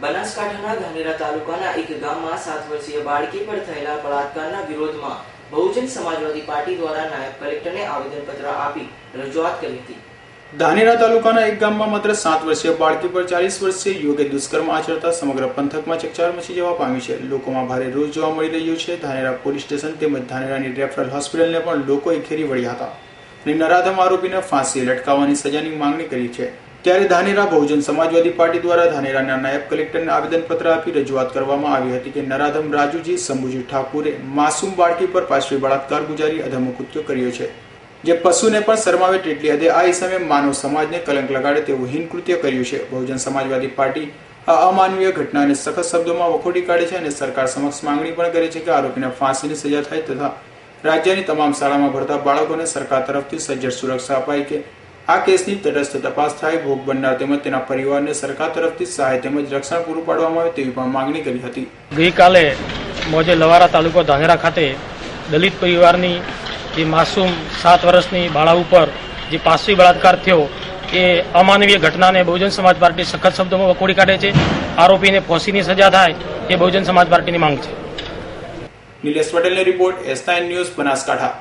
બનાસકાંઠાના ધાનેરા તાલુકાના એક ગામમાં 7 વર્ષીય બાળકી પર થયેલા બળાત્કારના વિરોધમાં બહુજન સમાજવાદી પાર્ટી દ્વારા નાયબ કલેક્ટરને આવેદનપત્ર આપી રજૂઆત કરી હતી। ધાનેરા તાલુકાના એક ગામમાં માત્ર 7 વર્ષીય બાળકી પર 40 વર્ષીય યુવકે દુષ્કર્મ આચરતા સમગ્ર પંથકમાં ચકચાર મચી જવા પામી છે। લોકોમાં ભારે રોષ જોવા મળી રહ્યો છે। ધાનેરા પોલીસ સ્ટેશન તેમજ ધાનેરાની રેફરલ હોસ્પિટલને પણ લોકોએ ઘેરી વળ્યા હતા અને નરાધમ આરોપીને ફાંસીએ લટકાવવાની સજાની માંગણી કરી છે। ત્યારે ધાનેરા બહુજન સમાજવાદી પાર્ટી દ્વારા ધાનેરાના નાયબ કલેક્ટરને આવેદનપત્ર આપી રજૂઆત કરવામાં આવી હતી કે નરાધમ રાજુજી શંભુજી ઠાકુરે માસૂમ બાળકી પર પાશવી બળાત્કાર ગુજારી અધમ કૃત્ય કર્યો છે, જે પશુને પણ શરમાવે તેટલી હદે આ ઇસમે માનવ સમાજને કલંક લગાડે તેવું હીન કૃત્ય કર્યું છે। બહુજન સમાજવાદી પાર્ટી આ અમાનવીય ઘટનાને સખત શબ્દોમાં વખોડી કાઢે છે અને સરકાર સમક્ષ માંગણી પણ કરે છે કે આરોપીને ફાંસીની સજા થાય તથા રાજ્યની તમામ શાળામાં ભણતા બાળકોને સરકાર તરફથી સજ્જડ સુરક્ષા અપાય કે આ કેસની તટસ્થ તપાસ થાય, ભોગ બનનાર તેમજ તેના પરિવારને સરકાર તરફથી સહાય તેમજ રક્ષણ પૂરું પાડવામાં આવે તેવી પણ માંગણી કરી હતી। ગઈકાલે મોજે લવારા તાલુકો ધાનેરા ખાતે દલિત પરિવારની જે માસૂમ 7 વર્ષની બાળા ઉપર જે પાશવી બળાત્કાર થયો એ અમાનવીય ઘટનાને બહુજન સમાજ પાર્ટી સખત શબ્દોમાં વખોડી કાઢે છે। આરોપીને ફાંસીની સજા થાય એ બહુજન સમાજ પાર્ટીની માંગ છે। નિલેશ પટેલનો રિપોર્ટ, S9 ન્યૂઝ, બનાસકાંઠા।